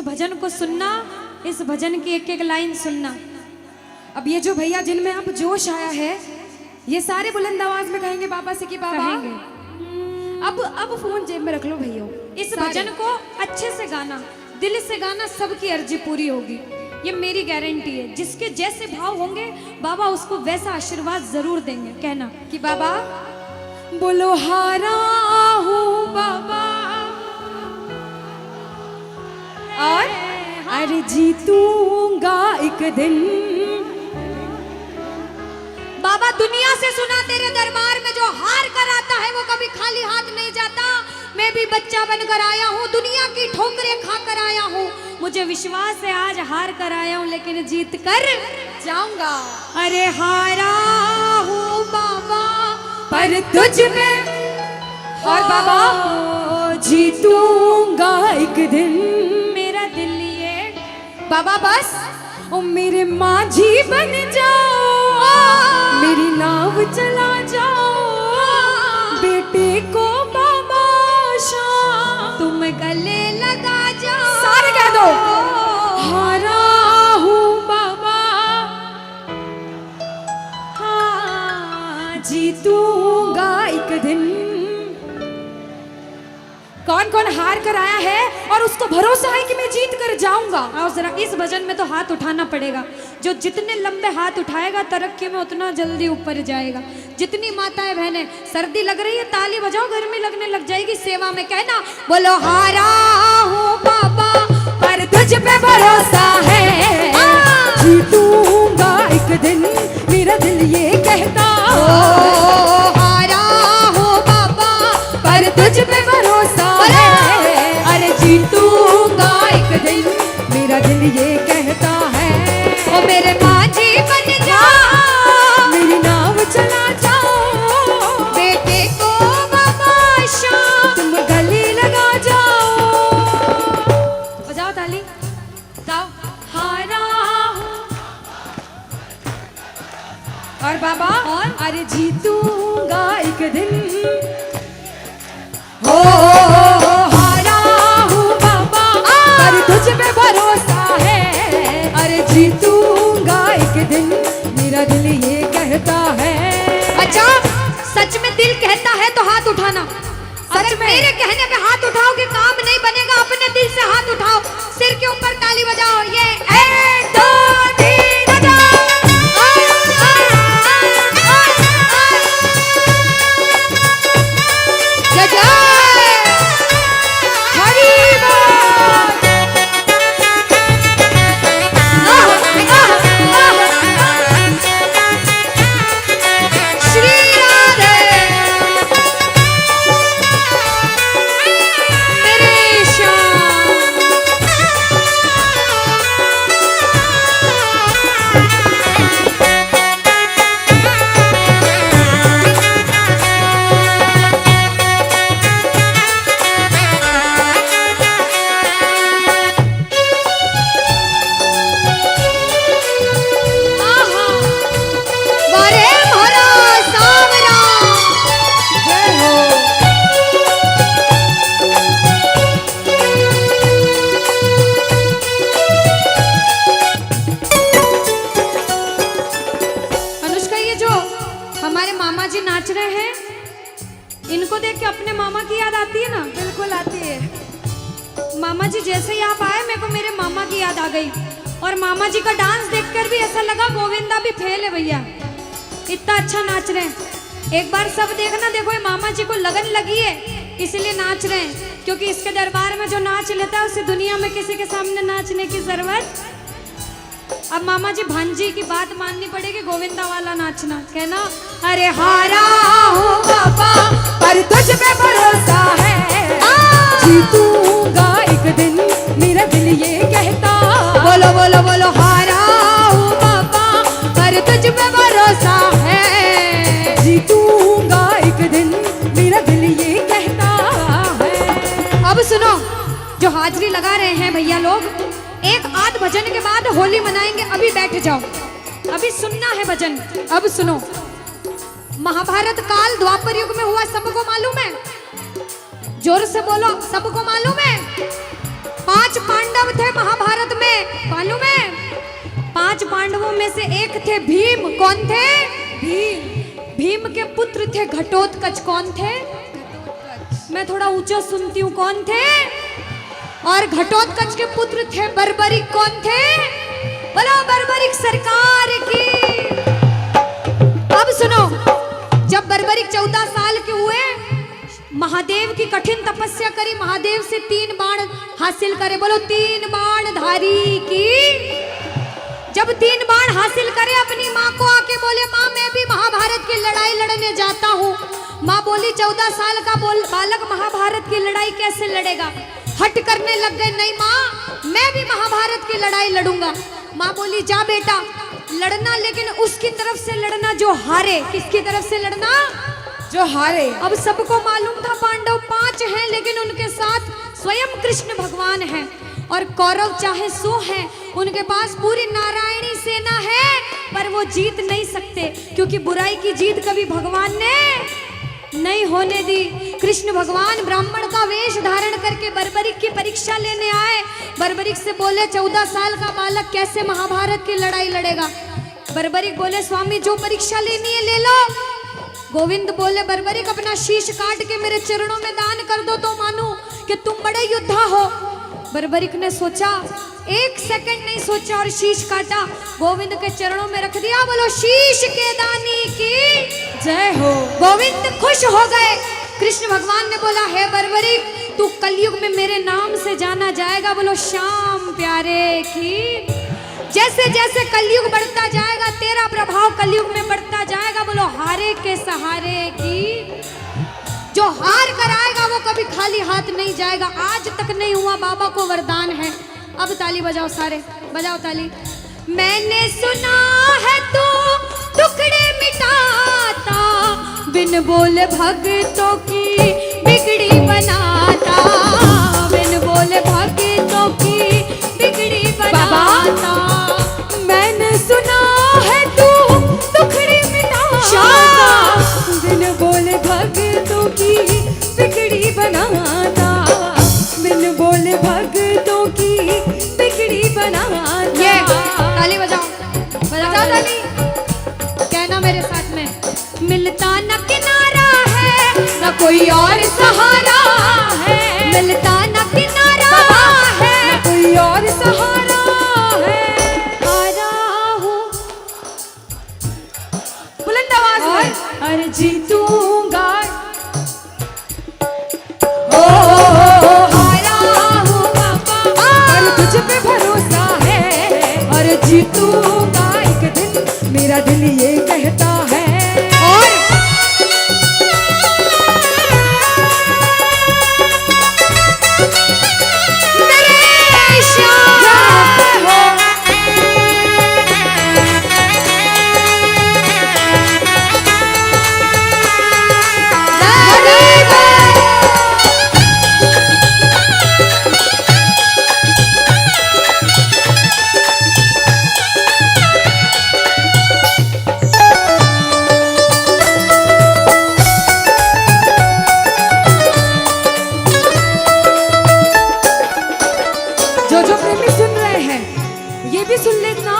भजन को सुनना, इस भजन की एक एक लाइन सुनना। अब ये जो भैया जिनमें अब जोश आया है, ये सारे बुलंद आवाज में कहेंगे बाबा से कि बाबा अब फोन जेब में रख लो भैया। इस भजन को अच्छे से गाना, दिल से गाना, सबकी अर्जी पूरी होगी, ये मेरी गारंटी है। जिसके जैसे भाव होंगे बाबा उसको वैसा आशीर्वाद जरूर देंगे। कहना कि बाबा बोलो हारा हूँ बाबा और अरे जीतूंगा एक दिन। बाबा दुनिया से सुना तेरे दरबार में जो हार कर आता है वो कभी खाली हाथ नहीं जाता। मैं भी बच्चा बनकर आया हूँ, दुनिया की ठोकरें खाकर आया हूँ। मुझे विश्वास है आज हार कर आया हूँ लेकिन जीत कर जाऊंगा। अरे हारा हूँ बाबा पर तुझ में और बाबा जीतूंगा एक दिन। मेरा दिल ये बाबा बस ओ मेरे माझी बन जाओ, मेरी नाव चला जाओ, बेटे को बाबा शाम तुम गले लगा जाओ। सारे कह दो हारा हूँ बाबा, हाँ जीतूंगा एक दिन। कौन कौन हार कर आया है और उसको भरोसा है कि मैं जीत कर जाऊंगा? और जरा इस भजन में तो हाथ उठाना पड़ेगा। जो जितने लंबे हाथ उठाएगा तरक्की में उतना जल्दी ऊपर जाएगा। जितनी माताएं बहनें सर्दी लग रही है ताली बजाओ, गर्मी लगने लग जाएगी सेवा में। कहना बोलो हारा हूँ बाबा पर तुझ पे भरोसा है, जीतूंगा एक दिन। मेरा दिल ये कहता हारा हूँ बाबा पर तुझ पे भरोसा है, अरे जीतूंगा एक दिन। मेरा दिल ये कहता है ओ मेरे माझी बन जाओ, मेरी नाव चला जाओ, बेटे को बाबा शाम तुम गले लगा जाओ। बजाओ ताली, जाओ हारा और बाबा और अरे जीतूंगा एक दिन। हो हारा हूँ बाबा पर तुझ पे भरोसा है, अरे जीतूंगा एक दिन। मेरा दिल ये कहता है। अच्छा सच में दिल कहता है तो हाथ उठाना। सच में मेरे कहने पे हाथ उठाओगे काम नहीं बनेगा। अपने दिल से हाथ उठाओ, सिर के ऊपर ताली बजाओ। ये 1 2 3 बजाओ। जय जय इनको देख के अपने मामा की याद आती है ना? बिल्कुल आती है। मामा जी जैसे ही आप आए मेरे को मेरे मामा की याद आ गई। और मामा जी का डांस देखकर भी ऐसा लगा गोविंदा भी फेल है भैया, इतना अच्छा नाच रहे हैं। एक बार सब देखना, देखो ये मामा जी को लगन लगी है इसलिए नाच रहे हैं, क्योंकि इसके दरबार में जो नाच लेता है उसे दुनिया में किसी के सामने नाचने की जरूरत। अब मामा जी भांजी की बात माननी पड़ेगी, गोविंदा वाला नाचना। कहना अरे हारा हूँ बाबा पर तुझ पे भरोसा है, जीतूंगा एक दिन। मेरा दिल ये कहता बोलो बोलो बोलो हारा हूँ बाबा पर तुझ पे भरोसा है, जीतूंगा एक दिन। मेरा दिल ये कहता है। अब सुनो, जो हाजिरी लगा रहे हैं भैया लोग, एक आध भजन के बाद होली मनाएंगे। अभी बैठ जाओ, अभी सुनना है भजन। अब सुनो, महाभारत काल द्वापर युग में हुआ, सबको मालूम है? जोर से बोलो, सबको मालूम है? 5 पांडव थे में से एक थे भीम। कौन थे? भीम। भीम के पुत्र थे घटोत्कच। कौन थे? मैं थोड़ा ऊंचा सुनती हूँ। कौन थे? और घटोत्कच के पुत्र थे बर्बरिक। कौन थे? बोलो बर्बरिक सरकार की। अब सुनो, जब बर्बरिक 14 साल के हुए, महादेव की कठिन तपस्या करी, महादेव से 3 बाण हासिल करे। बोलो 3 बाण धारी की। जब 3 बाण हासिल करे, अपनी माँ को आके बोले, माँ मैं भी महाभारत की लड़ाई लड़ने जाता हूँ। माँ बोली 14 साल का बालक महाभारत की लड़ाई कैसे लड़ेगा? हट करने लग गए, नहीं माँ मैं भी महाभारत की लड़ाई लड़ूंगा। माँ बोली जा बेटा लड़ना, लेकिन उसकी तरफ से लड़ना जो हारे। किसकी तरफ से लड़ना? जो हारे। अब सबको मालूम था पांडव 5 हैं, लेकिन उनके साथ स्वयं कृष्ण भगवान हैं। और कौरव चाहे 100 हैं, उनके पास पूरी नारायणी सेना है, पर वो जीत नहीं सकते, क्योंकि बुराई की जीत कभी भगवान ने नहीं होने दी। कृष्ण भगवान ब्राह्मण का वेश धारण करके बर्बरिक की परीक्षा लेने आए। बर्बरिक से बोले 14 साल का बालक कैसे महाभारत की लड़ाई लड़ेगा? बर्बरिक बोले स्वामी जो परीक्षा लेनी है ले लो। गोविंद बोले बर्बरिक अपना शीश काट के मेरे चरणों में दान कर दो तो मानूं कि तुम बड़े योद्धा हो। बर्बरिक ने सोचा, 1 सेकंड नहीं सोचा और शीश काटा, गोविंद के चरणों में रख दिया। बोलो शीश के दानी की जय हो। गोविंद खुश हो गए। कृष्ण भगवान ने बोला हे बर्बरिक तू कलयुग में मेरे नाम से जाना जाएगा। बोलो श्याम प्यारे की। जैसे जैसे कलयुग बढ़ता जाएगा तेरा प्रभाव कलयुग में बढ़ता जाएगा। बोलो हारे के सहारे की। जो हार कर आएगा वो कभी खाली हाथ नहीं जाएगा। आज तक नहीं हुआ, बाबा को वरदान है। अब ताली बजाओ, सारे बजाओ ताली। मैंने सुना है तू टुकड़े मिटाता, बिन बोले भक्तों की बिगड़ी बनाता, बिन बोले भक्तों की बिगड़ी बनाता। मैंने सुना है तू टुकड़े मिटाता, बिन बोले भक्तों की बिगड़ी बनाता, बिन बोले भक्तों की बिगड़ी बनाता। ये ताली बजाओ, बजाओ ताली। कहना मेरे साथ में, मिलता न किनारा है न कोई और सहारा है, मिलता न किनारा है न कोई और सहारा है। हारा हूँ बुलंद आवाज में, अरे जीतूंगा। हारा हूँ बाबा और तुझ पे भरोसा है, और जीतूंगा एक दिन, मेरा दिल ये कहता है। और मेरे श्याम हो। जो प्रेमी सुन रहे हैं ये भी सुन लेना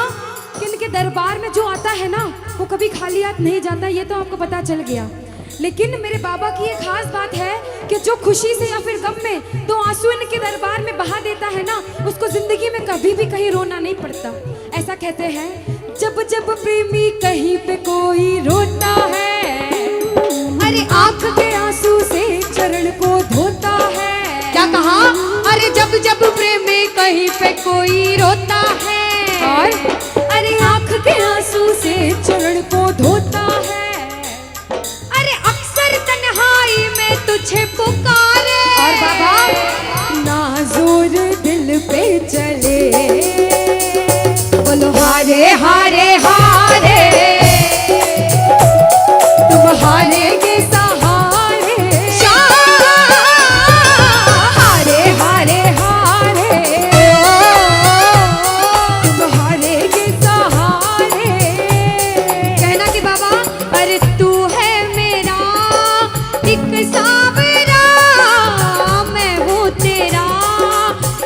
कि इनके दरबार में जो आता है ना वो कभी खाली हाथ नहीं जाता। ये तो आपको पता चल गया। लेकिन मेरे बाबा की एक खास बात है कि जो खुशी से या फिर गम में 2 आंसू इनके दरबार में बहा देता है ना, उसको जिंदगी में कभी भी कहीं रोना नहीं पड़ता। ऐसा कहते हैं, जब जब प्रेमी कहीं पे कोई रोता है, अरे आंख के आंसू से चरण को धोता है। क्या कहा? अरे जब जब प्रेमी कहीं पे कोई रोता है, और अरे आंख के आंसू से चरण को धोता है। अरे अक्सर तन्हाई में तुझे पुकारे, और बाबा नाज़ुर दिल पे चले। बोलो हारे हारे हारे, तुम हारे के सहारे। हारे हारे हारे, तुम हारे के सहारे। कहना कि बाबा अरे तू है मेरा एक सावरा, मैं हूँ तेरा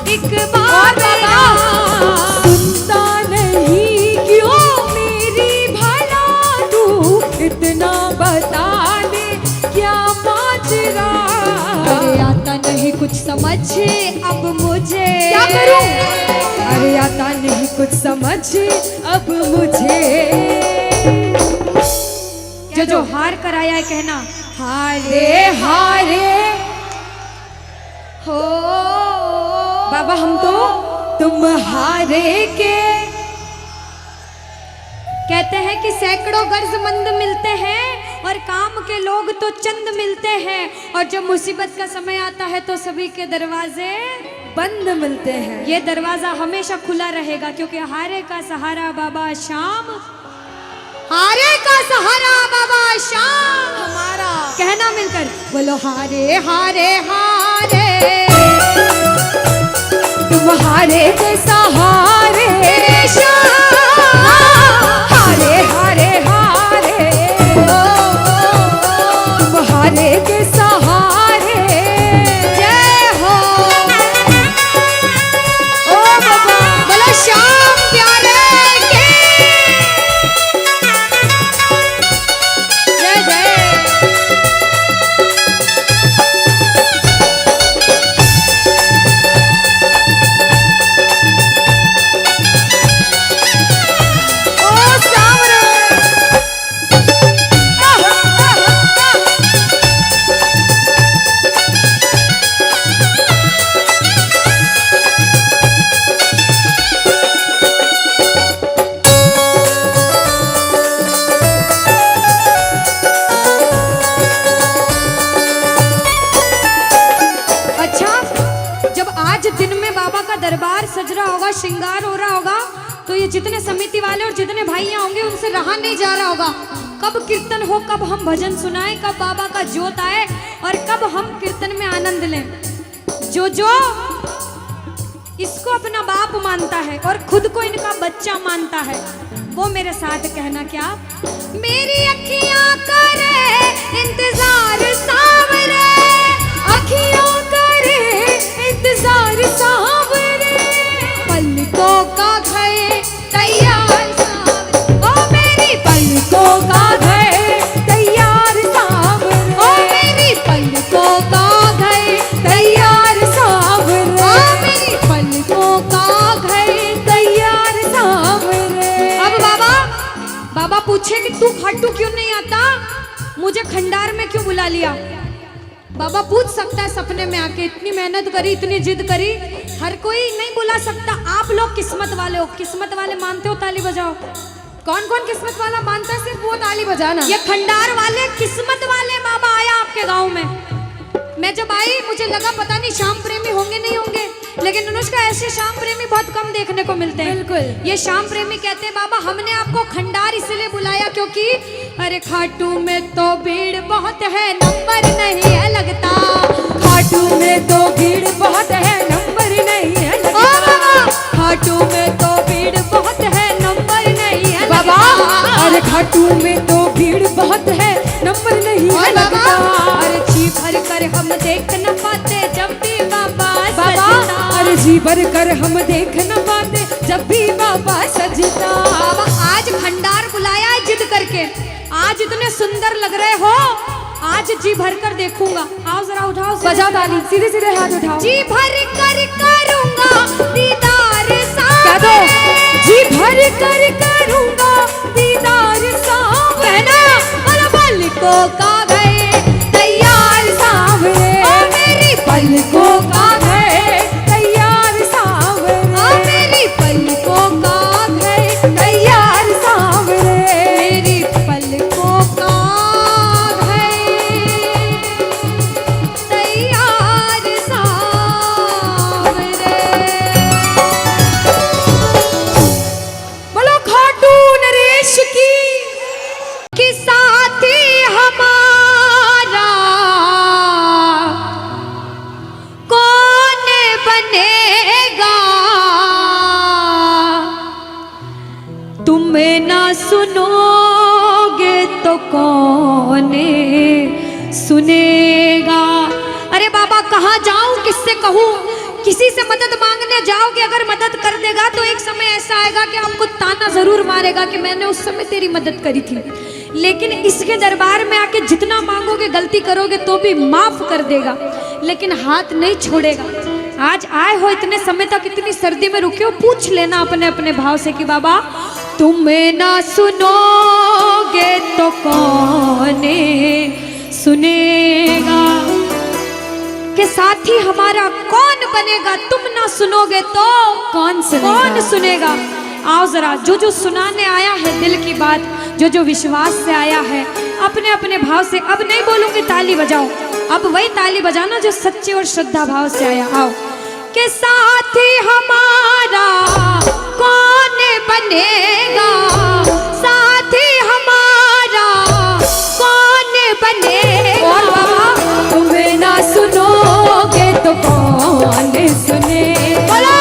एक बार। समझ अब मुझे। क्या करूं? अरे आता नहीं कुछ समझ अब मुझे। जो हार कर आया है कहना हारे हारे हो बाबा, हम तो तुम हारे के। कहते हैं कि सैकड़ों गर्जमंद मिलते हैं और काम के लोग तो चंद मिलते हैं, और जब मुसीबत का समय आता है तो सभी के दरवाजे बंद मिलते हैं। ये दरवाजा हमेशा खुला रहेगा, क्योंकि हारे का सहारा बाबा शाम, हारे का सहारा बाबा शाम हमारा। कहना मिलकर बोलो हारे हारे हारे, तुम हारे के सहारे शाम, हारे हारे हारे, तुम हारे के सहारे। जय हो ओ बाबा, बोलो शाम प्यारे के जय जय। दरबार सज रहा होगा, श्रृंगार हो रहा होगा, तो ये जितने समिति वाले और जितने भाइयां होंगे उनसे रहा नहीं जा रहा होगा। कब कीर्तन हो, कब हम भजन सुनाएं, कब बाबा का जोत आए और कब हम कीर्तन में आनंद लें। जो इसको अपना बाप मानता है और खुद को इनका बच्चा मानता है, वो मेरे साथ कहना क्या। मेरी अखियां करे इंतजार सावरे, अखियों करे इंतजार सावरे, पलकों का घर तैयार सावरे, ओ मेरी पलकों का घर तैयार सावरे, ओ मेरी पलकों का घर तैयार सावरे, ओ मेरी पलकों का घर तैयार सावरे। अब बाबा पूछे कि तू खाटू क्यों नहीं आता, मुझे खंडार में क्यों बुला लिया। बाबा पूछ सकता है सपने में आके, इतनी मेहनत करी, इतनी जिद करी, हर कोई नहीं बुला सकता। आप लोग किस्मत वाले हो, किस्मत वाले मानते हो, ताली बजाओ। कौन कौन किस्मत वाला मानता है, सिर्फ वो ताली बजाना। ये खंडार वाले किस्मत वाले बाबा आया आपके गांव में। मैं जब आई मुझे लगा पता नहीं श्याम प्रेमी होंगे नहीं होंगे, लेकिन अनुष्का ऐसे श्याम प्रेमी बहुत कम देखने को मिलते हैं। बिल्कुल, ये श्याम प्रेमी कहते हैं बाबा हमने आपको खंडार इसलिए बुलाया क्योंकि अरे खाटू में तो भीड़ बहुत है, नंबर नहीं है लगता। खाटू में तो भीड़ बहुत है, नंबर नहीं है लगता। खाटू में तो भीड़ बहुत है, नंबर नहीं है बाबा। अरे खाटू में तो भीड़ बहुत है, नंबर नहीं है लगता। अरे जी भर कर हम देख न पाते जब भी बाबा सजता, अरे जी भर कर हम देख न पाते जब भी बाबा सजता। बाबा आज खंडार बुलाया है जिद करके, आज इतने सुंदर लग रहे हो, आज जी भर कर देखूंगा। आओ जरा उठाओ, बजाओ ताली, सीधे सीधे हाथ उठाओ। जी भर कर करूंगा दीदार सावरे, जी भर कर करूंगा दीदार सावरे, और पलकों का घर तैयार सावरे, ओ मेरी पलकों का घर तैयार सावरे, ओ मेरी पलकों का घर तैयार सावरे, मेरी पलकों का घर तैयार सावरे। बोलो खाटू नरेश की साथी हमारा कौन बनेगा, तुम ना सुनोगे तो कौन सुनेगा। अरे बाबा कहाँ जाऊं, किससे कहूँ, किसी से मदद मांगने जाओगे, अगर मदद कर देगा तो एक समय ऐसा आएगा कि आपको ताना जरूर मारेगा कि मैंने उस समय तेरी मदद करी थी। लेकिन इसके दरबार में आके जितना मांगोगे, गलती करोगे तो भी माफ कर देगा, लेकिन हाथ नहीं छोड़ेगा। आज आए हो इतने समय तक, इतनी सर्दी में रुके हो, पूछ लेना अपने अपने भाव से कि बाबा तुम्हें ना सुनोगे तो कौन सुनेगा, के साथी हमारा कौन बनेगा, तुम ना सुनोगे तो कौन सुनेगा। आओ जरा, जो जो सुनाने आया है दिल की बात, जो जो विश्वास से आया है, अपने अपने भाव से, अब नहीं बोलूंगी ताली बजाओ, अब वही ताली बजाना जो सच्चे और श्रद्धा भाव से आया। आओ के साथी हमारा कौन बनेगा, साथी हमारा कौन बनेगा, तुम्हें ना सुनोगे तो कौन सुनेगा,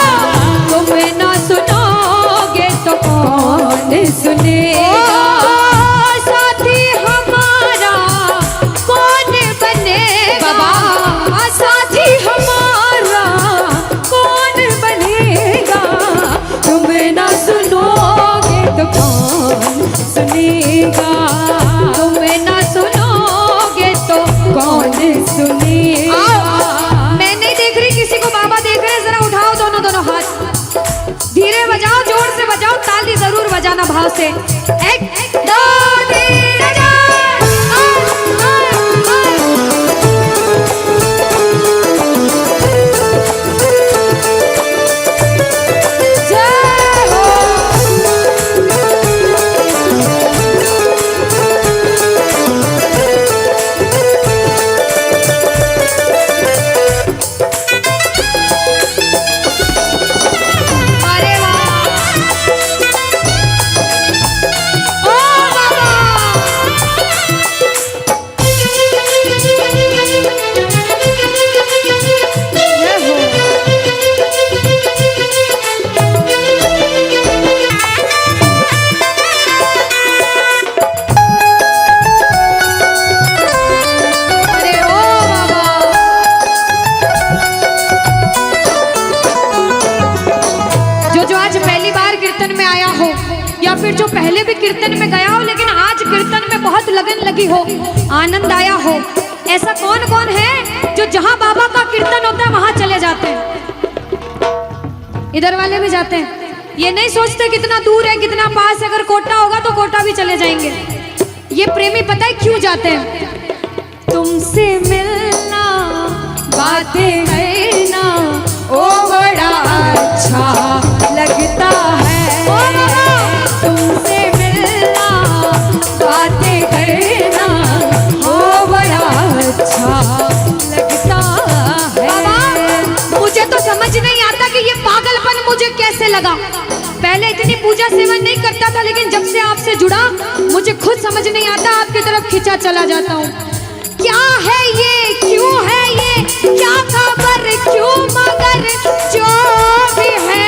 तुम्हें ना सुनोगे तो कौन सुनेगा, साथी हमारा कौन बनेगा, साथी हमारा कौन बनेगा, तुम्हें ना सुनोगे तो कौन सुनेगा, तुम्हें ना सुनोगे तो कौन सुनेगा। मैं नहीं देख रही किसी को, बाबा देख रहे हैं, जरा उठाओ दोनों दोनों हाथ, धीरे बजाओ, जोर से बजाओ, ताली जरूर बजाना भाव से। एक दो तीन बजाओ। जय हो। अरे वाह, ओ बाबा, जय हो। अरे ओ बाबा, जो आज पहली बार कीर्तन में आया हो, या फिर जो पहले भी कीर्तन में गया हो, लेकिन आज कीर्तन में बहुत लगन लगी हो, आनंद आया हो, ऐसा कौन कौन है जो जहां बाबा का कीर्तन होता है वहां चले जाते हैं? इधर वाले भी जाते हैं, ये नहीं सोचते कितना दूर है कितना पास है, अगर कोटा होगा तो कोटा भी चले जाएंगे। ये प्रेमी पता है क्यों जाते हैं? तुमसे मिलना, बातें करना, ओ बड़ा अच्छा लगता है, तुमसे मिलना, बातें करना, ओ बड़ा अच्छा लगता है। बाबा मुझे तो समझ नहीं आता कि ये पागलपन मुझे कैसे लगा। पहले इतनी पूजा सेवन नहीं करता था, लेकिन जब से आपसे जुड़ा मुझे खुद समझ नहीं आता, आपकी तरफ खिंचा चला जाता हूँ। क्या है ये, क्यों है ये, क्या खबर, क्यों, मगर जो भी है